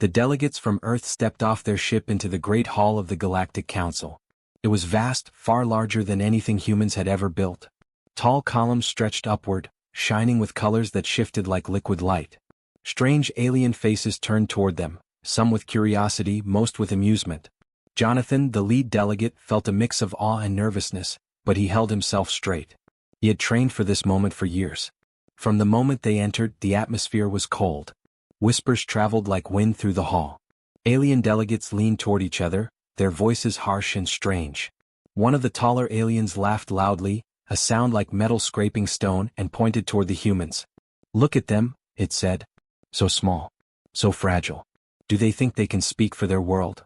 The delegates from Earth stepped off their ship into the Great Hall of the Galactic Council. It was vast, far larger than anything humans had ever built. Tall columns stretched upward, shining with colors that shifted like liquid light. Strange alien faces turned toward them, some with curiosity, most with amusement. Jonathan, the lead delegate, felt a mix of awe and nervousness, but he held himself straight. He had trained for this moment for years. From the moment they entered, the atmosphere was cold. Whispers traveled like wind through the hall. Alien delegates leaned toward each other, their voices harsh and strange. One of the taller aliens laughed loudly, a sound like metal scraping stone, and pointed toward the humans. "Look at them," it said. "So small. So fragile. Do they think they can speak for their world?"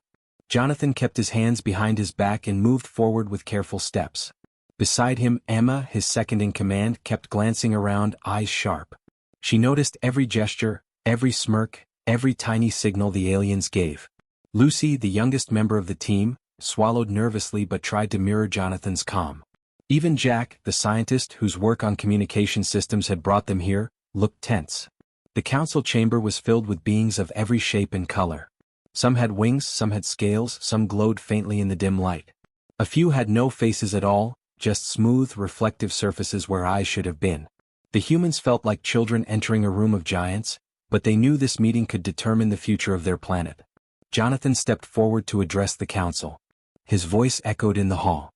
Jonathan kept his hands behind his back and moved forward with careful steps. Beside him, Emma, his second-in-command, kept glancing around, eyes sharp. She noticed every gesture, every smirk, every tiny signal the aliens gave. Lucy, the youngest member of the team, swallowed nervously but tried to mirror Jonathan's calm. Even Jack, the scientist whose work on communication systems had brought them here, looked tense. The council chamber was filled with beings of every shape and color. Some had wings, some had scales, some glowed faintly in the dim light. A few had no faces at all, just smooth, reflective surfaces where eyes should have been. The humans felt like children entering a room of giants, but they knew this meeting could determine the future of their planet. Jonathan stepped forward to address the council. His voice echoed in the hall.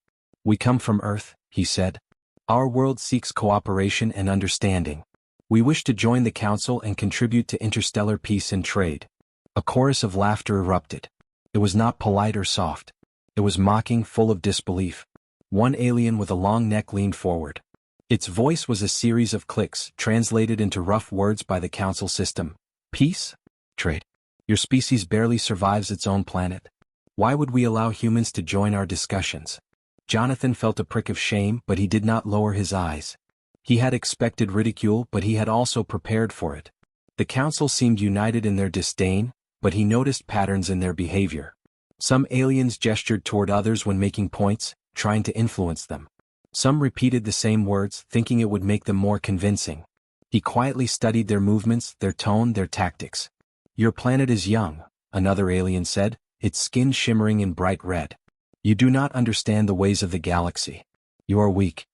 "We come from Earth," he said. "Our world seeks cooperation and understanding. We wish to join the council and contribute to interstellar peace and trade." A chorus of laughter erupted. It was not polite or soft. It was mocking, full of disbelief. One alien with a long neck leaned forward. Its voice was a series of clicks, translated into rough words by the council system. "Peace? Trade? Your species barely survives its own planet. Why would we allow humans to join our discussions?" Jonathan felt a prick of shame, but he did not lower his eyes. He had expected ridicule, but he had also prepared for it. The council seemed united in their disdain, but he noticed patterns in their behavior. Some aliens gestured toward others when making points, trying to influence them. Some repeated the same words, thinking it would make them more convincing. He quietly studied their movements, their tone, their tactics. "Your planet is young," another alien said, its skin shimmering in bright red. "You do not understand the ways of the galaxy. You are weak.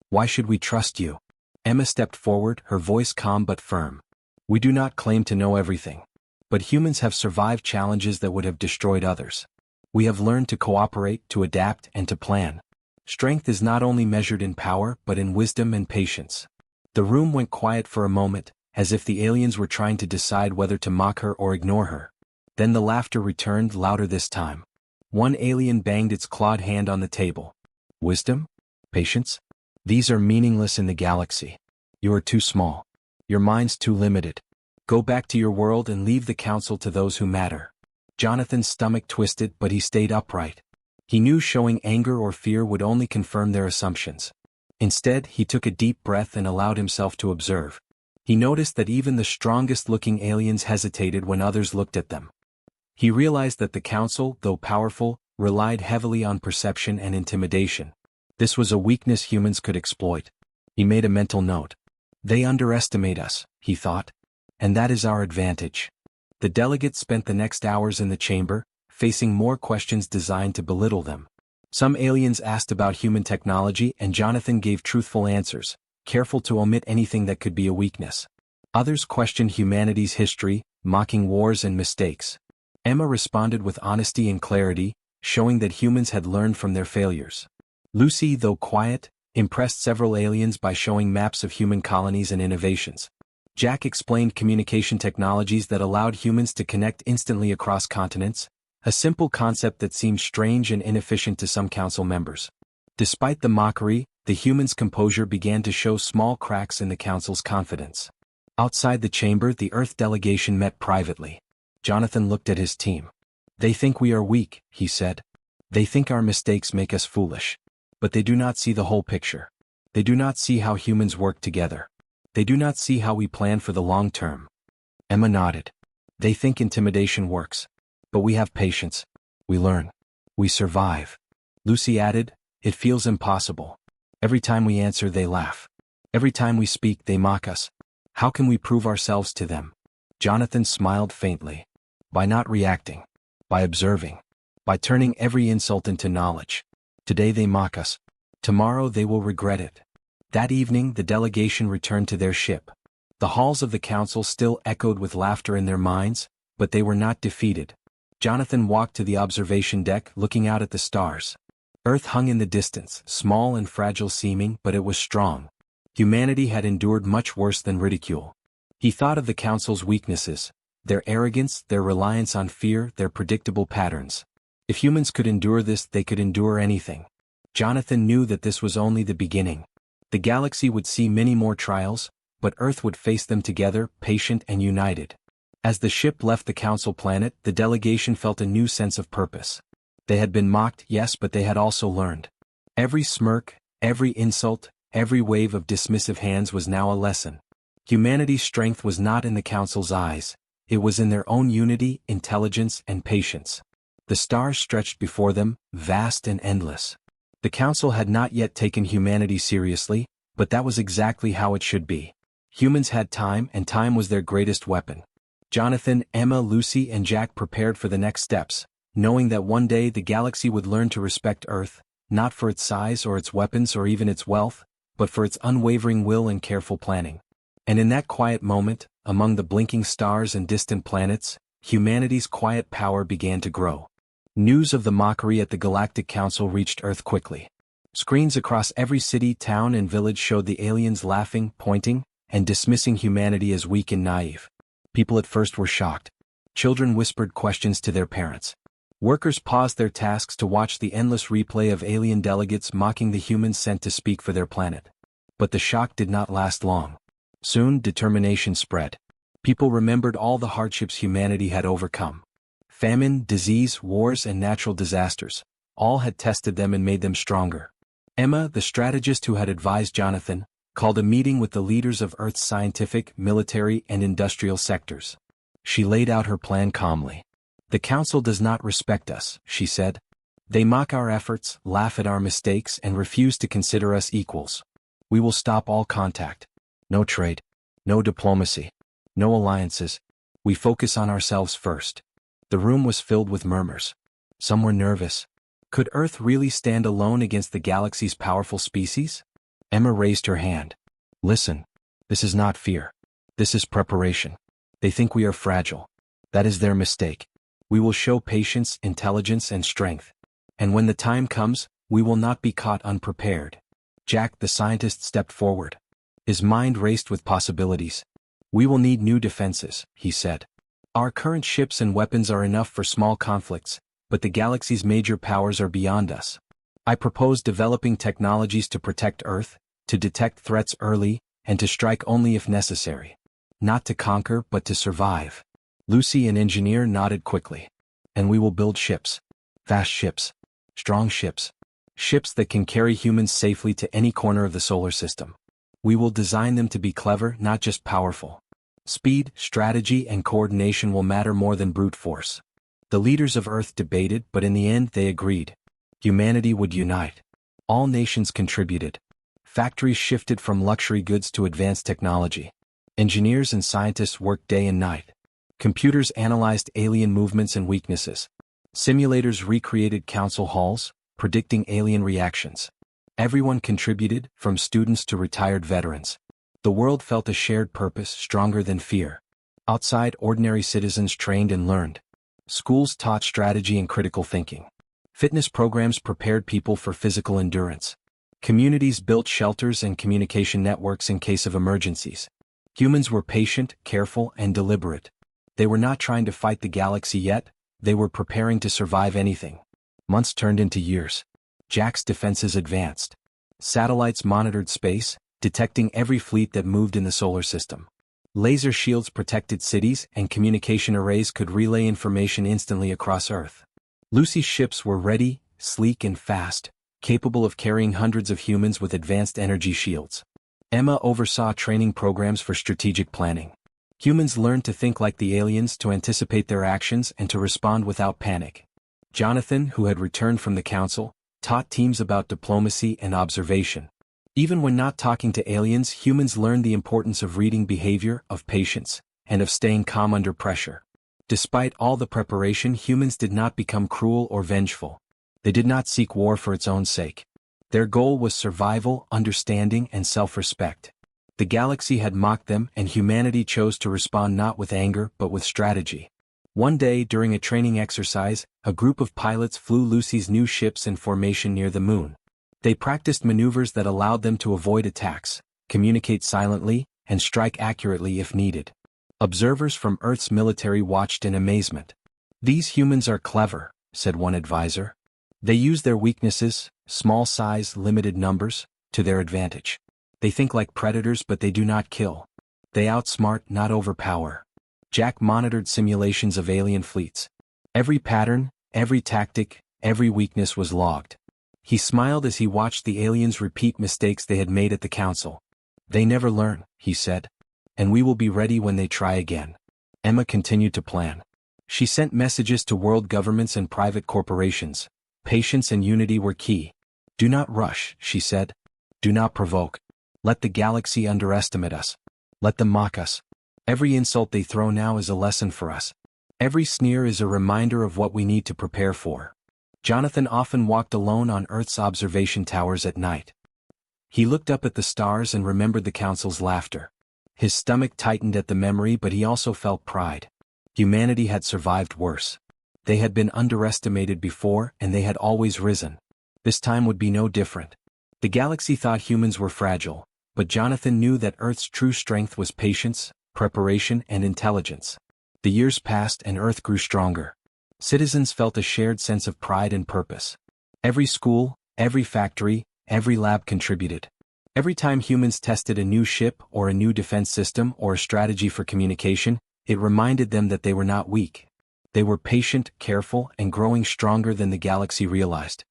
Why should we trust you?" Emma stepped forward, her voice calm but firm. "We do not claim to know everything. But humans have survived challenges that would have destroyed others. We have learned to cooperate, to adapt, and to plan. Strength is not only measured in power but in wisdom and patience." The room went quiet for a moment, as if the aliens were trying to decide whether to mock her or ignore her. Then the laughter returned, louder this time. One alien banged its clawed hand on the table. "Wisdom? Patience? These are meaningless in the galaxy. You are too small. Your mind's too limited. Go back to your world and leave the council to those who matter." Jonathan's stomach twisted, but he stayed upright. He knew showing anger or fear would only confirm their assumptions. Instead, he took a deep breath and allowed himself to observe. He noticed that even the strongest-looking aliens hesitated when others looked at them. He realized that the council, though powerful, relied heavily on perception and intimidation. This was a weakness humans could exploit. He made a mental note. "They underestimate us," he thought. "And that is our advantage." The delegates spent the next hours in the chamber, facing more questions designed to belittle them. Some aliens asked about human technology and Jonathan gave truthful answers, careful to omit anything that could be a weakness. Others questioned humanity's history, mocking wars and mistakes. Emma responded with honesty and clarity, showing that humans had learned from their failures. Lucy, though quiet, impressed several aliens by showing maps of human colonies and innovations. Jack explained communication technologies that allowed humans to connect instantly across continents, a simple concept that seemed strange and inefficient to some council members. Despite the mockery, the humans' composure began to show small cracks in the council's confidence. Outside the chamber, the Earth delegation met privately. Jonathan looked at his team. "They think we are weak," he said. "They think our mistakes make us foolish. But they do not see the whole picture. They do not see how humans work together. They do not see how we plan for the long term." Emma nodded. "They think intimidation works. But we have patience. We learn. We survive." Lucy added, "It feels impossible. Every time we answer they laugh. Every time we speak they mock us. How can we prove ourselves to them?" Jonathan smiled faintly. By not reacting. By observing. By turning every insult into knowledge. Today they mock us. Tomorrow they will regret it. That evening the delegation returned to their ship. The halls of the council still echoed with laughter in their minds, but they were not defeated. Jonathan walked to the observation deck, looking out at the stars. Earth hung in the distance, small and fragile seeming, but it was strong. Humanity had endured much worse than ridicule. He thought of the council's weaknesses, their arrogance, their reliance on fear, their predictable patterns. If humans could endure this, they could endure anything. Jonathan knew that this was only the beginning. The galaxy would see many more trials, but Earth would face them together, patient and united. As the ship left the council planet, the delegation felt a new sense of purpose. They had been mocked, yes, but they had also learned. Every smirk, every insult, every wave of dismissive hands was now a lesson. Humanity's strength was not in the council's eyes, it was in their own unity, intelligence, and patience. The stars stretched before them, vast and endless. The council had not yet taken humanity seriously, but that was exactly how it should be. Humans had time, and time was their greatest weapon. Jonathan, Emma, Lucy, and Jack prepared for the next steps, knowing that one day the galaxy would learn to respect Earth, not for its size or its weapons or even its wealth, but for its unwavering will and careful planning. And in that quiet moment, among the blinking stars and distant planets, humanity's quiet power began to grow. News of the mockery at the Galactic Council reached Earth quickly. Screens across every city, town, and village showed the aliens laughing, pointing, and dismissing humanity as weak and naive. People at first were shocked. Children whispered questions to their parents. Workers paused their tasks to watch the endless replay of alien delegates mocking the humans sent to speak for their planet. But the shock did not last long. Soon, determination spread. People remembered all the hardships humanity had overcome. Famine, disease, wars, and natural disasters, all had tested them and made them stronger. Emma, the strategist who had advised Jonathan, called a meeting with the leaders of Earth's scientific, military, and industrial sectors. She laid out her plan calmly. The Council does not respect us, she said. They mock our efforts, laugh at our mistakes, and refuse to consider us equals. We will stop all contact. No trade. No diplomacy. No alliances. We focus on ourselves first. The room was filled with murmurs. Some were nervous. Could Earth really stand alone against the galaxy's powerful species? Emma raised her hand. Listen. This is not fear. This is preparation. They think we are fragile. That is their mistake. We will show patience, intelligence, and strength. And when the time comes, we will not be caught unprepared. Jack, the scientist, stepped forward. His mind raced with possibilities. We will need new defenses, he said. Our current ships and weapons are enough for small conflicts, but the galaxy's major powers are beyond us. I propose developing technologies to protect Earth, to detect threats early, and to strike only if necessary. Not to conquer, but to survive. Lucy, an engineer, nodded quickly. And we will build ships. Fast ships. Strong ships. Ships that can carry humans safely to any corner of the solar system. We will design them to be clever, not just powerful. Speed, strategy, and coordination will matter more than brute force. The leaders of Earth debated, but in the end they agreed. Humanity would unite. All nations contributed. Factories shifted from luxury goods to advanced technology. Engineers and scientists worked day and night. Computers analyzed alien movements and weaknesses. Simulators recreated council halls, predicting alien reactions. Everyone contributed, from students to retired veterans. The world felt a shared purpose, stronger than fear. Outside, ordinary citizens trained and learned. Schools taught strategy and critical thinking. Fitness programs prepared people for physical endurance. Communities built shelters and communication networks in case of emergencies. Humans were patient, careful, and deliberate. They were not trying to fight the galaxy yet, they were preparing to survive anything. Months turned into years. Jack's defenses advanced. Satellites monitored space, detecting every fleet that moved in the solar system. Laser shields protected cities, and communication arrays could relay information instantly across Earth. Lucy's ships were ready, sleek and fast, capable of carrying hundreds of humans with advanced energy shields. Emma oversaw training programs for strategic planning. Humans learned to think like the aliens, to anticipate their actions and to respond without panic. Jonathan, who had returned from the council, taught teams about diplomacy and observation. Even when not talking to aliens, humans learned the importance of reading behavior, of patience, and of staying calm under pressure. Despite all the preparation, humans did not become cruel or vengeful. They did not seek war for its own sake. Their goal was survival, understanding, and self-respect. The galaxy had mocked them, and humanity chose to respond not with anger but with strategy. One day, during a training exercise, a group of pilots flew Lucy's new ships in formation near the moon. They practiced maneuvers that allowed them to avoid attacks, communicate silently, and strike accurately if needed. Observers from Earth's military watched in amazement. "These humans are clever," said one advisor. "They use their weaknesses, small size, limited numbers, to their advantage. They think like predators but they do not kill. They outsmart, not overpower." Jack monitored simulations of alien fleets. Every pattern, every tactic, every weakness was logged. He smiled as he watched the aliens repeat mistakes they had made at the council. "They never learn," he said. "And we will be ready when they try again." Emma continued to plan. She sent messages to world governments and private corporations. Patience and unity were key. "Do not rush," she said. "Do not provoke. Let the galaxy underestimate us. Let them mock us. Every insult they throw now is a lesson for us. Every sneer is a reminder of what we need to prepare for." Jonathan often walked alone on Earth's observation towers at night. He looked up at the stars and remembered the council's laughter. His stomach tightened at the memory, but he also felt pride. Humanity had survived worse. They had been underestimated before, and they had always risen. This time would be no different. The galaxy thought humans were fragile, but Jonathan knew that Earth's true strength was patience, preparation, and intelligence. The years passed and Earth grew stronger. Citizens felt a shared sense of pride and purpose. Every school, every factory, every lab contributed. Every time humans tested a new ship or a new defense system or a strategy for communication, it reminded them that they were not weak. They were patient, careful, and growing stronger than the galaxy realized.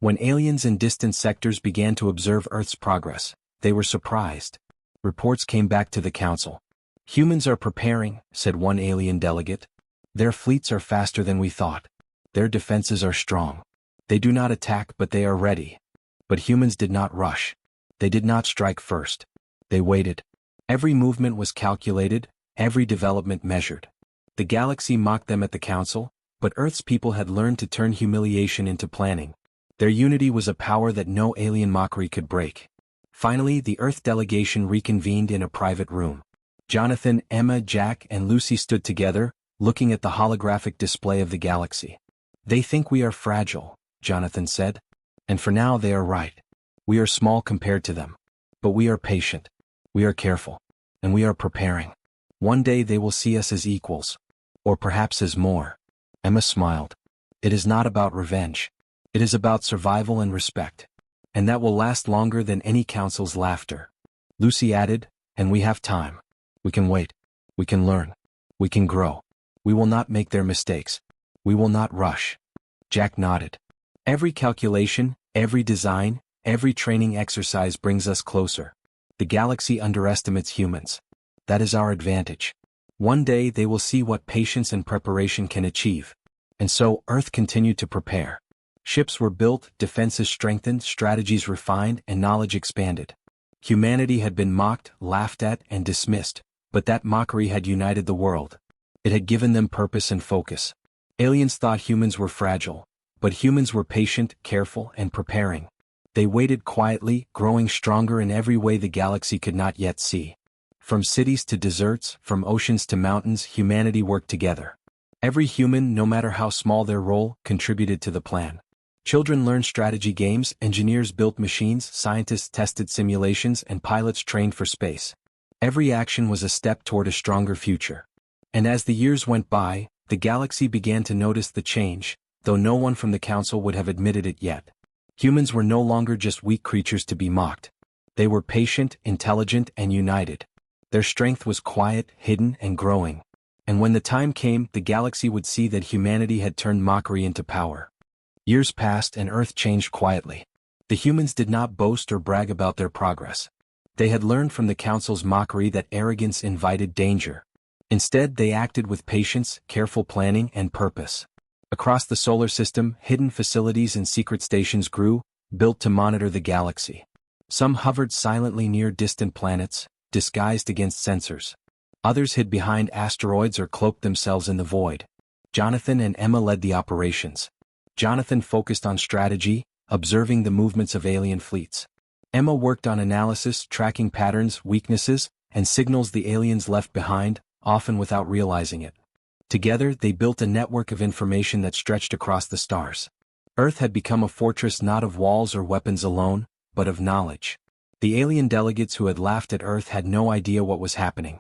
When aliens in distant sectors began to observe Earth's progress, they were surprised. Reports came back to the council. "Humans are preparing," said one alien delegate. "Their fleets are faster than we thought. Their defenses are strong. They do not attack but they are ready." But humans did not rush. They did not strike first. They waited. Every movement was calculated, every development measured. The galaxy mocked them at the council, but Earth's people had learned to turn humiliation into planning. Their unity was a power that no alien mockery could break. Finally, the Earth delegation reconvened in a private room. Jonathan, Emma, Jack, and Lucy stood together, looking at the holographic display of the galaxy. "They think we are fragile," Jonathan said. "And for now they are right. We are small compared to them. But we are patient. We are careful. And we are preparing. One day they will see us as equals. Or perhaps as more." Emma smiled. "It is not about revenge. It is about survival and respect. And that will last longer than any council's laughter." Lucy added, "And we have time. We can wait. We can learn. We can grow. We will not make their mistakes. We will not rush." Jack nodded. "Every calculation, every design, every training exercise brings us closer. The galaxy underestimates humans. That is our advantage. One day they will see what patience and preparation can achieve." And so Earth continued to prepare. Ships were built, defenses strengthened, strategies refined, and knowledge expanded. Humanity had been mocked, laughed at, and dismissed, but that mockery had united the world. It had given them purpose and focus. Aliens thought humans were fragile, but humans were patient, careful, and preparing. They waited quietly, growing stronger in every way the galaxy could not yet see. From cities to deserts, from oceans to mountains, humanity worked together. Every human, no matter how small their role, contributed to the plan. Children learned strategy games, engineers built machines, scientists tested simulations, and pilots trained for space. Every action was a step toward a stronger future. And as the years went by, the galaxy began to notice the change, though no one from the council would have admitted it yet. Humans were no longer just weak creatures to be mocked. They were patient, intelligent, and united. Their strength was quiet, hidden, and growing. And when the time came, the galaxy would see that humanity had turned mockery into power. Years passed and Earth changed quietly. The humans did not boast or brag about their progress. They had learned from the council's mockery that arrogance invited danger. Instead, they acted with patience, careful planning, and purpose. Across the solar system, hidden facilities and secret stations grew, built to monitor the galaxy. Some hovered silently near distant planets, disguised against sensors. Others hid behind asteroids or cloaked themselves in the void. Jonathan and Emma led the operations. Jonathan focused on strategy, observing the movements of alien fleets. Emma worked on analysis, tracking patterns, weaknesses, and signals the aliens left behind, often without realizing it. Together, they built a network of information that stretched across the stars. Earth had become a fortress not of walls or weapons alone, but of knowledge. The alien delegates who had laughed at Earth had no idea what was happening.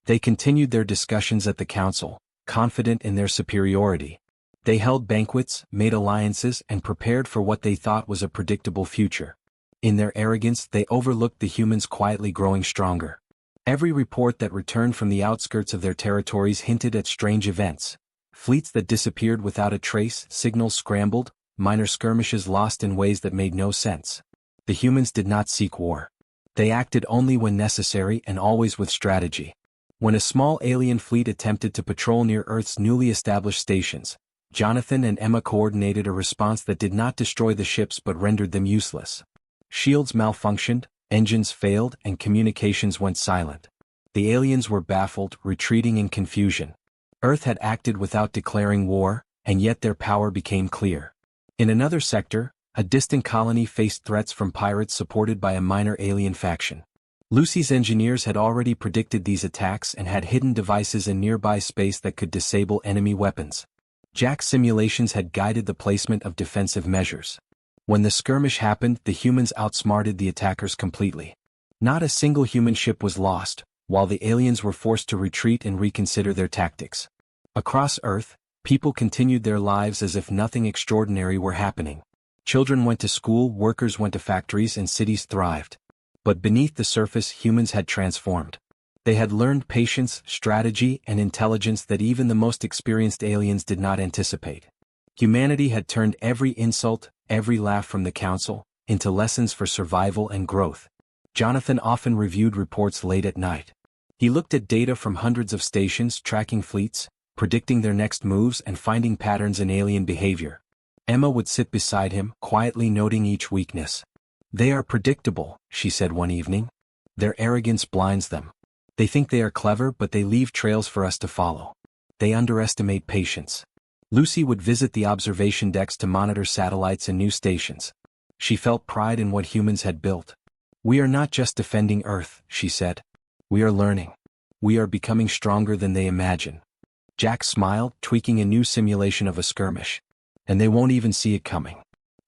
They continued their discussions at the council, confident in their superiority. They held banquets, made alliances, and prepared for what they thought was a predictable future. In their arrogance, they overlooked the humans quietly growing stronger. Every report that returned from the outskirts of their territories hinted at strange events. Fleets that disappeared without a trace, signals scrambled, minor skirmishes lost in ways that made no sense. The humans did not seek war. They acted only when necessary and always with strategy. When a small alien fleet attempted to patrol near Earth's newly established stations, Jonathan and Emma coordinated a response that did not destroy the ships but rendered them useless. Shields malfunctioned, engines failed, and communications went silent. The aliens were baffled, retreating in confusion. Earth had acted without declaring war, and yet their power became clear. In another sector, a distant colony faced threats from pirates supported by a minor alien faction. Lucy's engineers had already predicted these attacks and had hidden devices in nearby space that could disable enemy weapons. Jack's simulations had guided the placement of defensive measures. When the skirmish happened, the humans outsmarted the attackers completely. Not a single human ship was lost, while the aliens were forced to retreat and reconsider their tactics. Across Earth, people continued their lives as if nothing extraordinary were happening. Children went to school, workers went to factories, and cities thrived. But beneath the surface, humans had transformed. They had learned patience, strategy, and intelligence that even the most experienced aliens did not anticipate. Humanity had turned every insult, every laugh from the council, into lessons for survival and growth. Jonathan often reviewed reports late at night. He looked at data from hundreds of stations, tracking fleets, predicting their next moves, and finding patterns in alien behavior. Emma would sit beside him, quietly noting each weakness. "They are predictable," she said one evening. "Their arrogance blinds them. They think they are clever, but they leave trails for us to follow. They underestimate patience." Lucy would visit the observation decks to monitor satellites and new stations. She felt pride in what humans had built. "We are not just defending Earth," she said. "We are learning. We are becoming stronger than they imagine." Jack smiled, tweaking a new simulation of a skirmish. "And they won't even see it coming.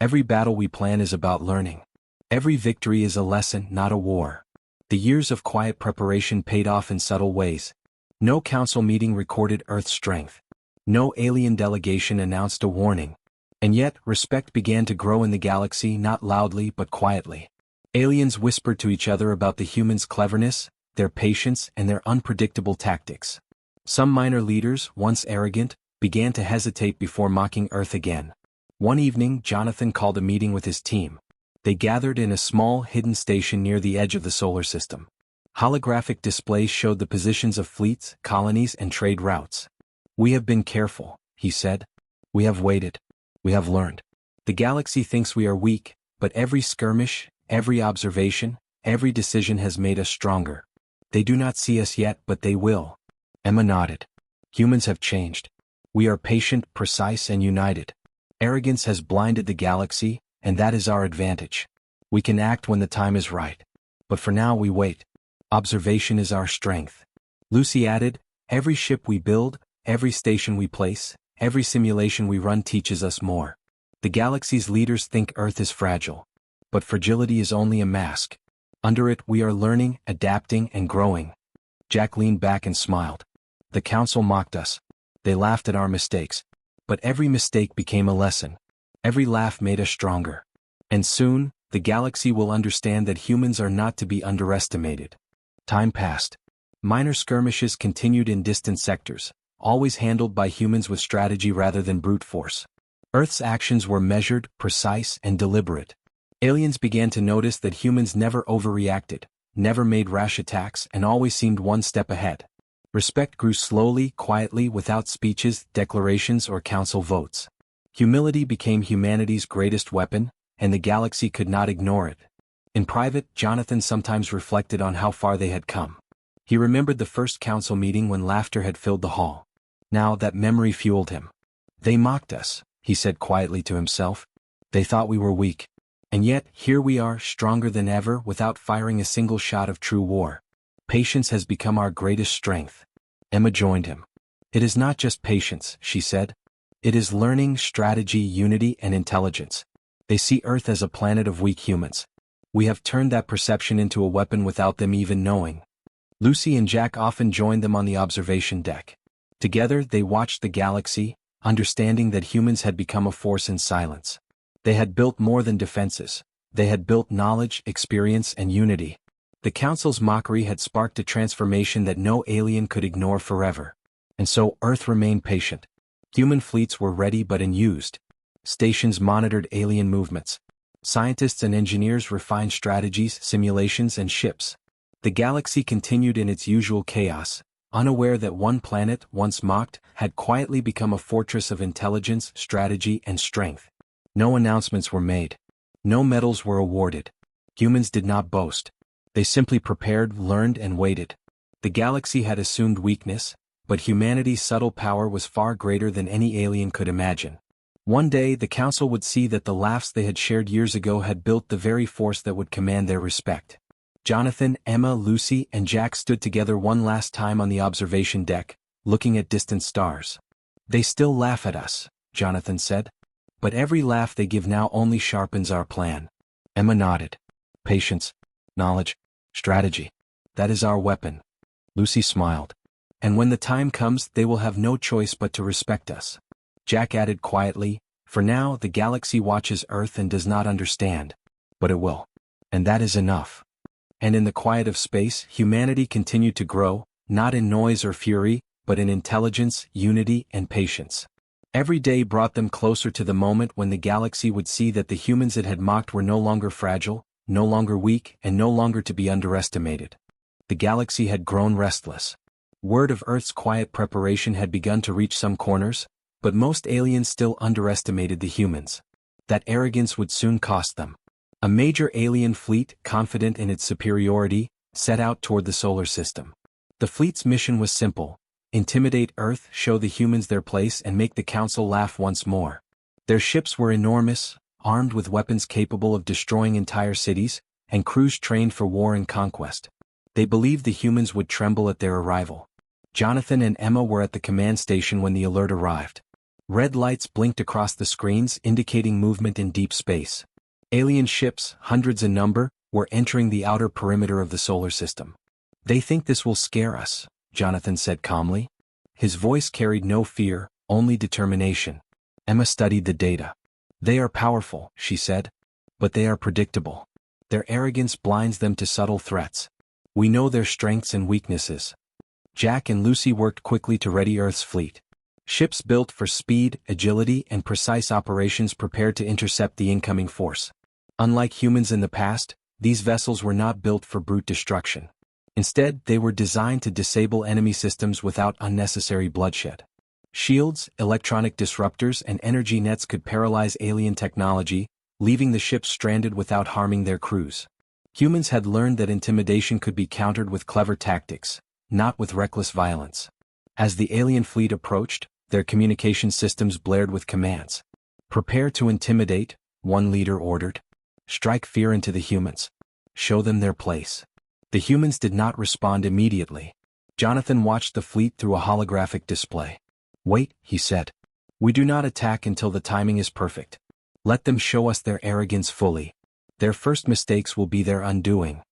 Every battle we plan is about learning. Every victory is a lesson, not a war." The years of quiet preparation paid off in subtle ways. No council meeting recorded Earth's strength. No alien delegation announced a warning. And yet, respect began to grow in the galaxy, not loudly but quietly. Aliens whispered to each other about the humans' cleverness, their patience, and their unpredictable tactics. Some minor leaders, once arrogant, began to hesitate before mocking Earth again. One evening, Jonathan called a meeting with his team. They gathered in a small, hidden station near the edge of the solar system. Holographic displays showed the positions of fleets, colonies, and trade routes. "We have been careful," he said. "We have waited. We have learned. The galaxy thinks we are weak, but every skirmish, every observation, every decision has made us stronger. They do not see us yet, but they will." Emma nodded. "Humans have changed. We are patient, precise, and united. Arrogance has blinded the galaxy, and that is our advantage. We can act when the time is right. But for now we wait. Observation is our strength." Lucy added, "Every ship we build, every station we place, every simulation we run teaches us more. The galaxy's leaders think Earth is fragile. But fragility is only a mask. Under it we are learning, adapting, and growing." Jack leaned back and smiled. "The council mocked us. They laughed at our mistakes. But every mistake became a lesson. Every laugh made us stronger. And soon, the galaxy will understand that humans are not to be underestimated." Time passed. Minor skirmishes continued in distant sectors, always handled by humans with strategy rather than brute force. Earth's actions were measured, precise, and deliberate. Aliens began to notice that humans never overreacted, never made rash attacks, and always seemed one step ahead. Respect grew slowly, quietly, without speeches, declarations, or council votes. Humility became humanity's greatest weapon, and the galaxy could not ignore it. In private, Jonathan sometimes reflected on how far they had come. He remembered the first council meeting when laughter had filled the hall. Now that memory fueled him. They mocked us, he said quietly to himself. They thought we were weak. And yet, here we are, stronger than ever, without firing a single shot of true war. Patience has become our greatest strength. Emma joined him. It is not just patience, she said. It is learning, strategy, unity, and intelligence. They see Earth as a planet of weak humans. We have turned that perception into a weapon without them even knowing. Lucy and Jack often joined them on the observation deck. Together, they watched the galaxy, understanding that humans had become a force in silence. They had built more than defenses. They had built knowledge, experience, and unity. The Council's mockery had sparked a transformation that no alien could ignore forever. And so Earth remained patient. Human fleets were ready but unused. Stations monitored alien movements. Scientists and engineers refined strategies, simulations, and ships. The galaxy continued in its usual chaos, unaware that one planet, once mocked, had quietly become a fortress of intelligence, strategy, and strength. No announcements were made. No medals were awarded. Humans did not boast. They simply prepared, learned, and waited. The galaxy had assumed weakness, but humanity's subtle power was far greater than any alien could imagine. One day the Council would see that the laughs they had shared years ago had built the very force that would command their respect. Jonathan, Emma, Lucy, and Jack stood together one last time on the observation deck, looking at distant stars. They still laugh at us, Jonathan said. But every laugh they give now only sharpens our plan. Emma nodded. Patience, knowledge, strategy. That is our weapon. Lucy smiled. And when the time comes, they will have no choice but to respect us. Jack added quietly, for now the galaxy watches Earth and does not understand. But it will. And that is enough. And in the quiet of space, humanity continued to grow, not in noise or fury, but in intelligence, unity, and patience. Every day brought them closer to the moment when the galaxy would see that the humans it had mocked were no longer fragile, no longer weak, and no longer to be underestimated. The galaxy had grown restless. Word of Earth's quiet preparation had begun to reach some corners, but most aliens still underestimated the humans. That arrogance would soon cost them. A major alien fleet, confident in its superiority, set out toward the solar system. The fleet's mission was simple: intimidate Earth, show the humans their place, and make the Council laugh once more. Their ships were enormous, armed with weapons capable of destroying entire cities, and crews trained for war and conquest. They believed the humans would tremble at their arrival. Jonathan and Emma were at the command station when the alert arrived. Red lights blinked across the screens, indicating movement in deep space. Alien ships, hundreds in number, were entering the outer perimeter of the solar system. They think this will scare us, Jonathan said calmly. His voice carried no fear, only determination. Emma studied the data. They are powerful, she said. But they are predictable. Their arrogance blinds them to subtle threats. We know their strengths and weaknesses. Jack and Lucy worked quickly to ready Earth's fleet. Ships built for speed, agility, and precise operations prepared to intercept the incoming force. Unlike humans in the past, these vessels were not built for brute destruction. Instead, they were designed to disable enemy systems without unnecessary bloodshed. Shields, electronic disruptors, and energy nets could paralyze alien technology, leaving the ships stranded without harming their crews. Humans had learned that intimidation could be countered with clever tactics, not with reckless violence. As the alien fleet approached, their communication systems blared with commands. Prepare to intimidate, one leader ordered. Strike fear into the humans. Show them their place. The humans did not respond immediately. Jonathan watched the fleet through a holographic display. Wait, he said. We do not attack until the timing is perfect. Let them show us their arrogance fully. Their first mistakes will be their undoing.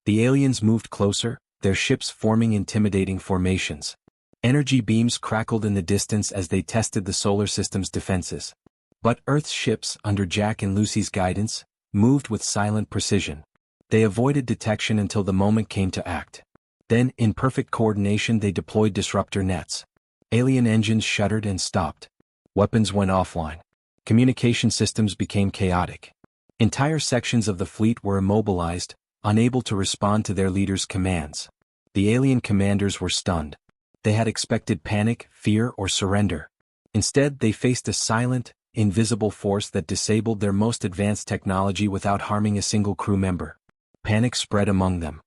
The aliens moved closer, their ships forming intimidating formations. Energy beams crackled in the distance as they tested the solar system's defenses. But Earth's ships, under Jack and Lucy's guidance, moved with silent precision. They avoided detection until the moment came to act. Then, in perfect coordination, they deployed disruptor nets. Alien engines shuddered and stopped. Weapons went offline. Communication systems became chaotic. Entire sections of the fleet were immobilized, unable to respond to their leaders' commands. The alien commanders were stunned. They had expected panic, fear, or surrender. Instead, they faced a silent, invisible force that disabled their most advanced technology without harming a single crew member. Panic spread among them.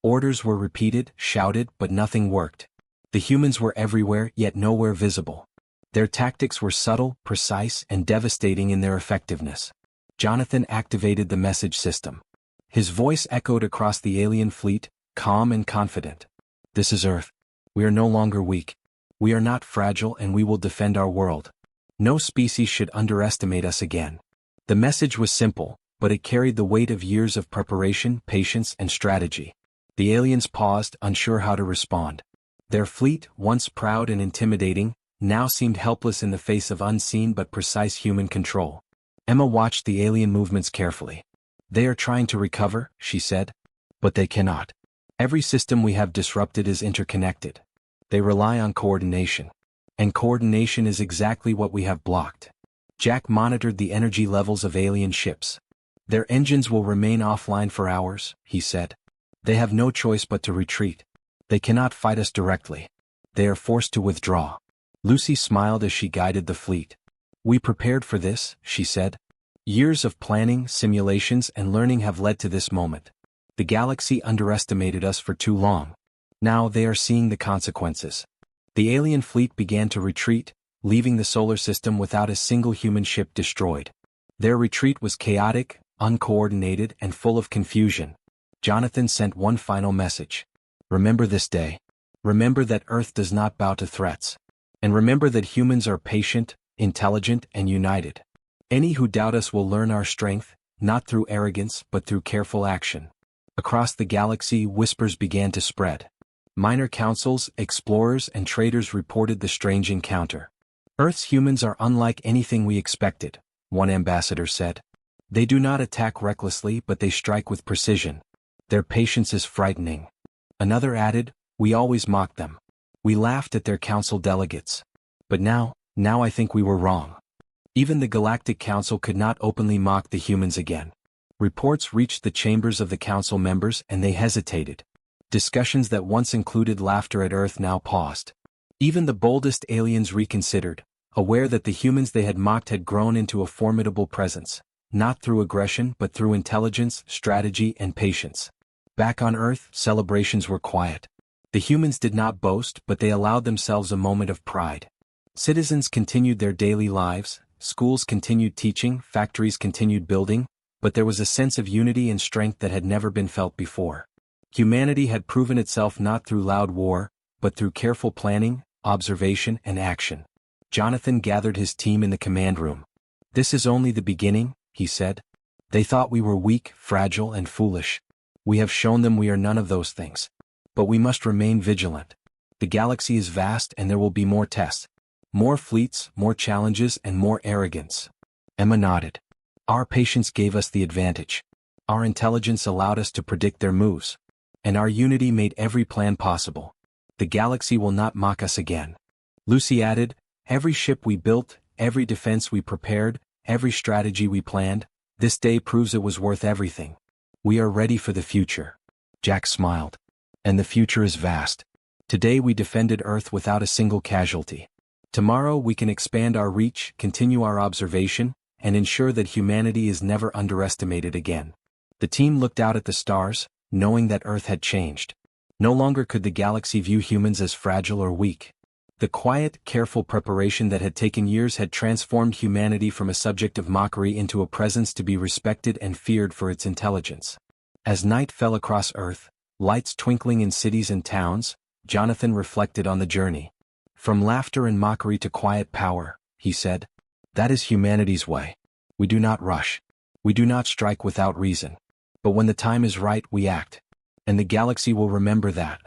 Orders were repeated, shouted, but nothing worked. The humans were everywhere, yet nowhere visible. Their tactics were subtle, precise, and devastating in their effectiveness. Jonathan activated the message system. His voice echoed across the alien fleet, calm and confident. "This is Earth. We are no longer weak. We are not fragile, and we will defend our world. No species should underestimate us again." The message was simple, but it carried the weight of years of preparation, patience, and strategy. The aliens paused, unsure how to respond. Their fleet, once proud and intimidating, now seemed helpless in the face of unseen but precise human control. Emma watched the alien movements carefully. "They are trying to recover," she said. "But they cannot. Every system we have disrupted is interconnected. They rely on coordination. And coordination is exactly what we have blocked." Jack monitored the energy levels of alien ships. "Their engines will remain offline for hours," he said. "They have no choice but to retreat. They cannot fight us directly. They are forced to withdraw." Lucy smiled as she guided the fleet. "We prepared for this," she said. "Years of planning, simulations, and learning have led to this moment. The galaxy underestimated us for too long. Now they are seeing the consequences." The alien fleet began to retreat, leaving the solar system without a single human ship destroyed. Their retreat was chaotic, uncoordinated, and full of confusion. Jonathan sent one final message. "Remember this day. Remember that Earth does not bow to threats. And remember that humans are patient, intelligent, and united. Any who doubt us will learn our strength, not through arrogance but through careful action." Across the galaxy, whispers began to spread. Minor councils, explorers, and traders reported the strange encounter. "Earth's humans are unlike anything we expected," one ambassador said. "They do not attack recklessly, but they strike with precision. Their patience is frightening." Another added, "We always mocked them. We laughed at their council delegates. But now I think we were wrong." Even the Galactic Council could not openly mock the humans again. Reports reached the chambers of the council members and they hesitated. Discussions that once included laughter at Earth now paused. Even the boldest aliens reconsidered, aware that the humans they had mocked had grown into a formidable presence, not through aggression but through intelligence, strategy, and patience. Back on Earth, celebrations were quiet. The humans did not boast, but they allowed themselves a moment of pride. Citizens continued their daily lives, schools continued teaching, factories continued building, but there was a sense of unity and strength that had never been felt before. Humanity had proven itself not through loud war, but through careful planning, observation, and action. Jonathan gathered his team in the command room. "This is only the beginning," he said. "They thought we were weak, fragile, and foolish. We have shown them we are none of those things. But we must remain vigilant. The galaxy is vast and there will be more tests. More fleets, more challenges, and more arrogance." Emma nodded. "Our patience gave us the advantage. Our intelligence allowed us to predict their moves. And our unity made every plan possible. The galaxy will not mock us again." Lucy added, "Every ship we built, every defense we prepared, every strategy we planned, this day proves it was worth everything. We are ready for the future." Jack smiled. "And the future is vast. Today we defended Earth without a single casualty. Tomorrow we can expand our reach, continue our observation, and ensure that humanity is never underestimated again." The team looked out at the stars, knowing that Earth had changed. No longer could the galaxy view humans as fragile or weak. The quiet, careful preparation that had taken years had transformed humanity from a subject of mockery into a presence to be respected and feared for its intelligence. As night fell across Earth, lights twinkling in cities and towns, Jonathan reflected on the journey. "From laughter and mockery to quiet power," he said. "That is humanity's way. We do not rush. We do not strike without reason. But when the time is right, we act. And the galaxy will remember that."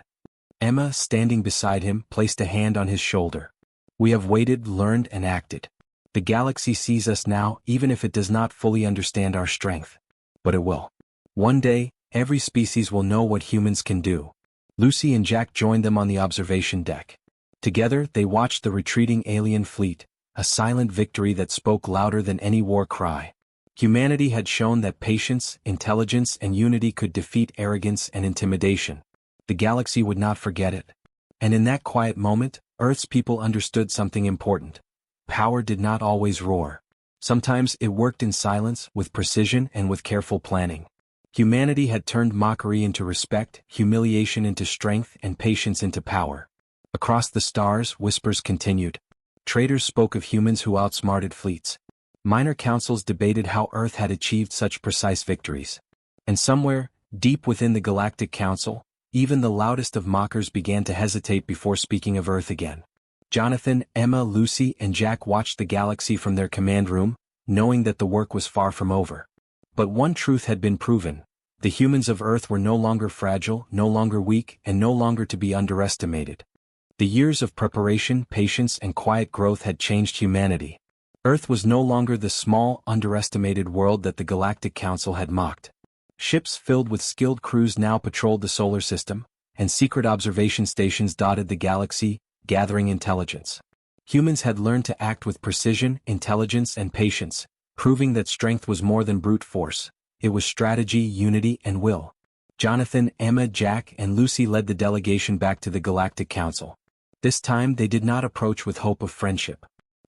Emma, standing beside him, placed a hand on his shoulder. "We have waited, learned, and acted. The galaxy sees us now, even if it does not fully understand our strength. But it will. One day, every species will know what humans can do." Lucy and Jack joined them on the observation deck. Together, they watched the retreating alien fleet, a silent victory that spoke louder than any war cry. Humanity had shown that patience, intelligence, and unity could defeat arrogance and intimidation. The galaxy would not forget it. And in that quiet moment, Earth's people understood something important. Power did not always roar. Sometimes it worked in silence, with precision, and with careful planning. Humanity had turned mockery into respect, humiliation into strength, and patience into power. Across the stars, whispers continued. Traitors spoke of humans who outsmarted fleets. Minor councils debated how Earth had achieved such precise victories. And somewhere, deep within the Galactic Council, even the loudest of mockers began to hesitate before speaking of Earth again. Jonathan, Emma, Lucy, and Jack watched the galaxy from their command room, knowing that the work was far from over. But one truth had been proven. The humans of Earth were no longer fragile, no longer weak, and no longer to be underestimated. The years of preparation, patience, and quiet growth had changed humanity. Earth was no longer the small, underestimated world that the Galactic Council had mocked. Ships filled with skilled crews now patrolled the solar system, and secret observation stations dotted the galaxy, gathering intelligence. Humans had learned to act with precision, intelligence, and patience, proving that strength was more than brute force. It was strategy, unity, and will. Jonathan, Emma, Jack, and Lucy led the delegation back to the Galactic Council. This time they did not approach with hope of friendship.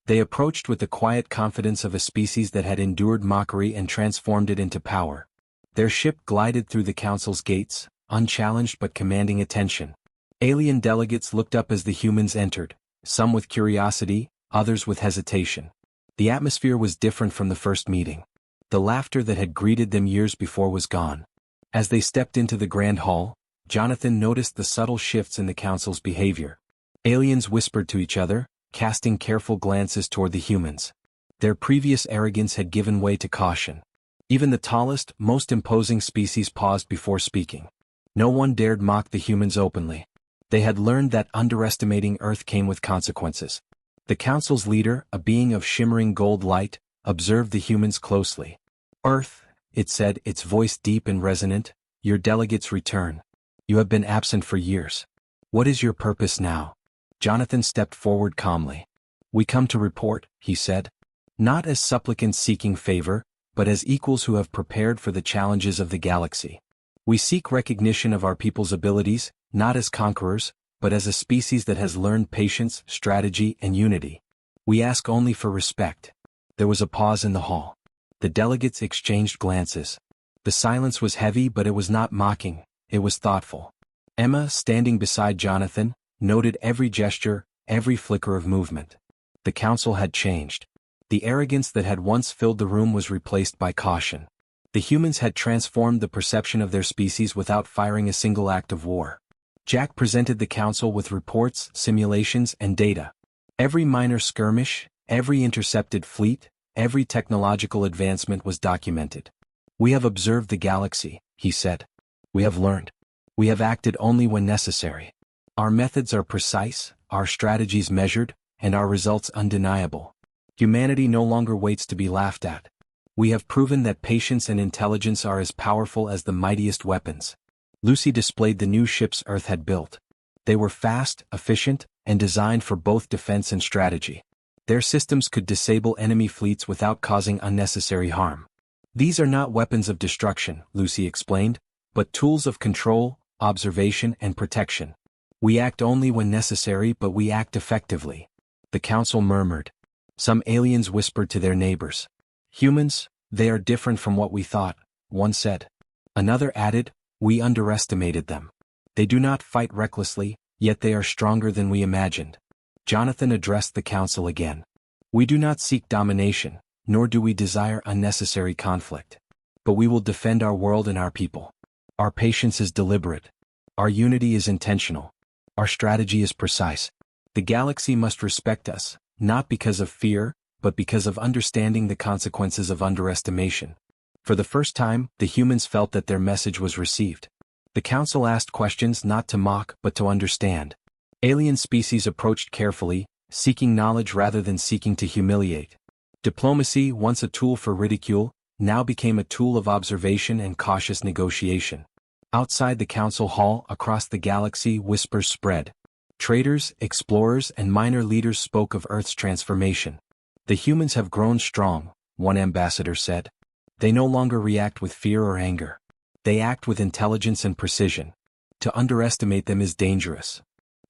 They approached with the quiet confidence of a species that had endured mockery and transformed it into power. Their ship glided through the council's gates, unchallenged but commanding attention. Alien delegates looked up as the humans entered, some with curiosity, others with hesitation. The atmosphere was different from the first meeting. The laughter that had greeted them years before was gone. As they stepped into the grand hall, Jonathan noticed the subtle shifts in the council's behavior. Aliens whispered to each other, casting careful glances toward the humans. Their previous arrogance had given way to caution. Even the tallest, most imposing species paused before speaking. No one dared mock the humans openly. They had learned that underestimating Earth came with consequences. The council's leader, a being of shimmering gold light, observed the humans closely. "Earth," it said, its voice deep and resonant, "your delegates return. You have been absent for years. What is your purpose now?" Jonathan stepped forward calmly. "We come to report," he said. "Not as supplicants seeking favor, but as equals who have prepared for the challenges of the galaxy. We seek recognition of our people's abilities, not as conquerors, but as a species that has learned patience, strategy, and unity. We ask only for respect." There was a pause in the hall. The delegates exchanged glances. The silence was heavy, but it was not mocking, it was thoughtful. Emma, standing beside Jonathan, noted every gesture, every flicker of movement. The council had changed. The arrogance that had once filled the room was replaced by caution. The humans had transformed the perception of their species without firing a single act of war. Jack presented the council with reports, simulations, and data. Every minor skirmish, every intercepted fleet, every technological advancement was documented. "We have observed the galaxy," he said. "We have learned. We have acted only when necessary. Our methods are precise, our strategies measured, and our results undeniable. Humanity no longer waits to be laughed at. We have proven that patience and intelligence are as powerful as the mightiest weapons." Lucy displayed the new ships Earth had built. They were fast, efficient, and designed for both defense and strategy. Their systems could disable enemy fleets without causing unnecessary harm. "These are not weapons of destruction," Lucy explained, "but tools of control, observation, and protection. We act only when necessary, but we act effectively." The council murmured. Some aliens whispered to their neighbors. "Humans, they are different from what we thought," one said. Another added, "We underestimated them. They do not fight recklessly, yet they are stronger than we imagined." Jonathan addressed the council again. "We do not seek domination, nor do we desire unnecessary conflict. But we will defend our world and our people. Our patience is deliberate. Our unity is intentional. Our strategy is precise. The galaxy must respect us, not because of fear, but because of understanding the consequences of underestimation." For the first time, the humans felt that their message was received. The council asked questions not to mock but to understand. Alien species approached carefully, seeking knowledge rather than seeking to humiliate. Diplomacy, once a tool for ridicule, now became a tool of observation and cautious negotiation. Outside the council hall, across the galaxy, whispers spread. Traders, explorers, and minor leaders spoke of Earth's transformation. "The humans have grown strong," one ambassador said. "They no longer react with fear or anger. They act with intelligence and precision. To underestimate them is dangerous."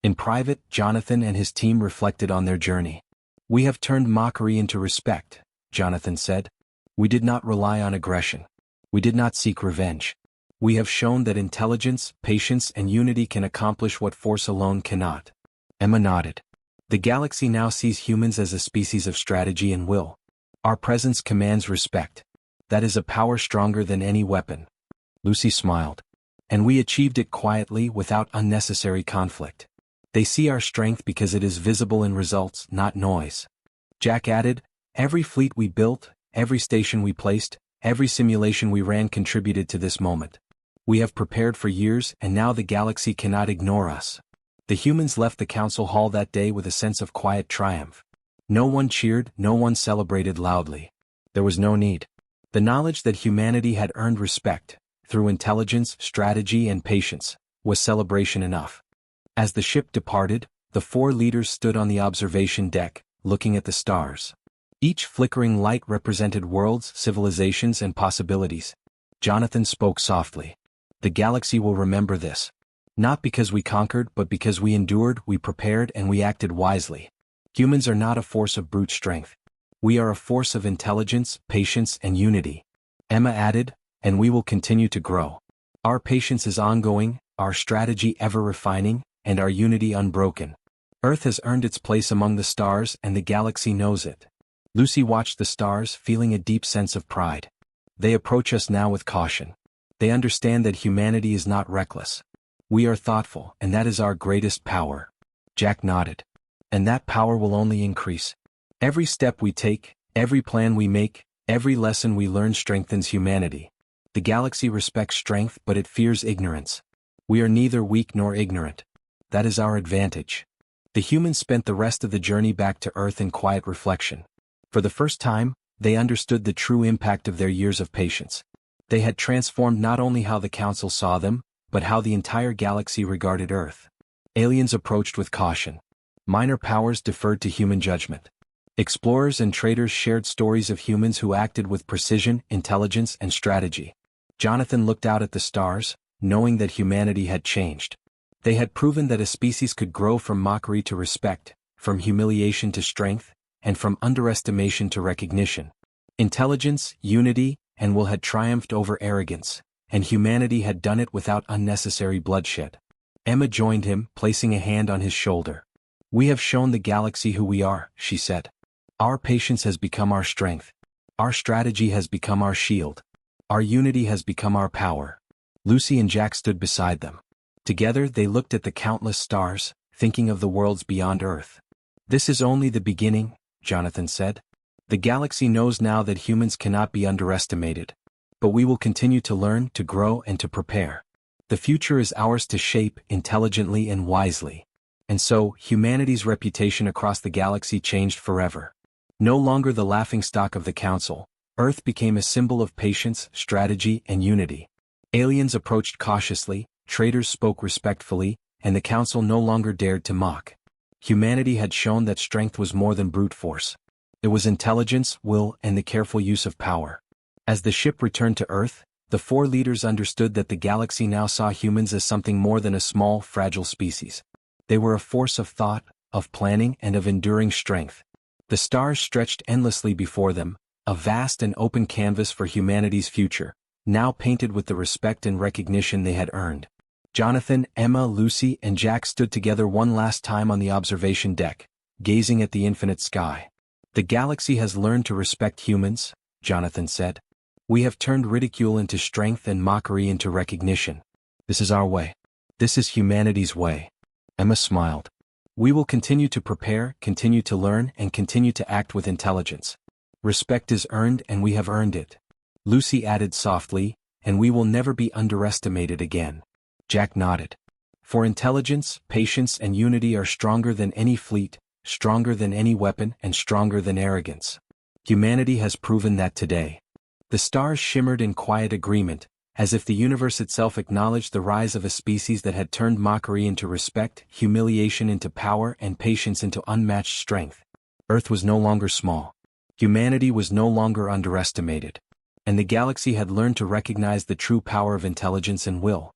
In private, Jonathan and his team reflected on their journey. "We have turned mockery into respect," Jonathan said. "We did not rely on aggression. We did not seek revenge. We have shown that intelligence, patience, and unity can accomplish what force alone cannot. Emma nodded. The galaxy now sees humans as a species of strategy and will. Our presence commands respect. That is a power stronger than any weapon. Lucy smiled. And we achieved it quietly without unnecessary conflict. They see our strength because it is visible in results, not noise. Jack added, every fleet we built, every station we placed, every simulation we ran contributed to this moment. We have prepared for years and now the galaxy cannot ignore us. The humans left the council hall that day with a sense of quiet triumph. No one cheered, no one celebrated loudly. There was no need. The knowledge that humanity had earned respect, through intelligence, strategy, and patience, was celebration enough. As the ship departed, the 4 leaders stood on the observation deck, looking at the stars. Each flickering light represented worlds, civilizations, and possibilities. Jonathan spoke softly. The galaxy will remember this. Not because we conquered, but because we endured, we prepared, and we acted wisely. Humans are not a force of brute strength. We are a force of intelligence, patience, and unity. Emma added, and we will continue to grow. Our patience is ongoing, our strategy ever refining, and our unity unbroken. Earth has earned its place among the stars and the galaxy knows it. Lucy watched the stars, feeling a deep sense of pride. They approach us now with caution. They understand that humanity is not reckless. We are thoughtful, and that is our greatest power. Jack nodded. And that power will only increase. Every step we take, every plan we make, every lesson we learn strengthens humanity. The galaxy respects strength, but it fears ignorance. We are neither weak nor ignorant. That is our advantage. The humans spent the rest of the journey back to Earth in quiet reflection. For the first time, they understood the true impact of their years of patience. They had transformed not only how the Council saw them, but how the entire galaxy regarded Earth. Aliens approached with caution. Minor powers deferred to human judgment. Explorers and traders shared stories of humans who acted with precision, intelligence, and strategy. Jonathan looked out at the stars, knowing that humanity had changed. They had proven that a species could grow from mockery to respect, from humiliation to strength, and from underestimation to recognition. Intelligence, unity, and will had triumphed over arrogance, and humanity had done it without unnecessary bloodshed. Emma joined him, placing a hand on his shoulder. We have shown the galaxy who we are, she said. Our patience has become our strength. Our strategy has become our shield. Our unity has become our power. Lucy and Jack stood beside them. Together they looked at the countless stars, thinking of the worlds beyond Earth. This is only the beginning, Jonathan said. The galaxy knows now that humans cannot be underestimated. But we will continue to learn, to grow, and to prepare. The future is ours to shape intelligently and wisely. And so, humanity's reputation across the galaxy changed forever. No longer the laughingstock of the Council, Earth became a symbol of patience, strategy, and unity. Aliens approached cautiously, traders spoke respectfully, and the Council no longer dared to mock. Humanity had shown that strength was more than brute force. It was intelligence, will, and the careful use of power. As the ship returned to Earth, the 4 leaders understood that the galaxy now saw humans as something more than a small, fragile species. They were a force of thought, of planning, and of enduring strength. The stars stretched endlessly before them, a vast and open canvas for humanity's future, now painted with the respect and recognition they had earned. Jonathan, Emma, Lucy, and Jack stood together one last time on the observation deck, gazing at the infinite sky. The galaxy has learned to respect humans, Jonathan said. We have turned ridicule into strength and mockery into recognition. This is our way. This is humanity's way. Emma smiled. We will continue to prepare, continue to learn, and continue to act with intelligence. Respect is earned and we have earned it. Lucy added softly, and we will never be underestimated again. Jack nodded. For intelligence, patience, and unity are stronger than any fleet, stronger than any weapon, and stronger than arrogance. Humanity has proven that today. The stars shimmered in quiet agreement, as if the universe itself acknowledged the rise of a species that had turned mockery into respect, humiliation into power, and patience into unmatched strength. Earth was no longer small. Humanity was no longer underestimated. And the galaxy had learned to recognize the true power of intelligence and will.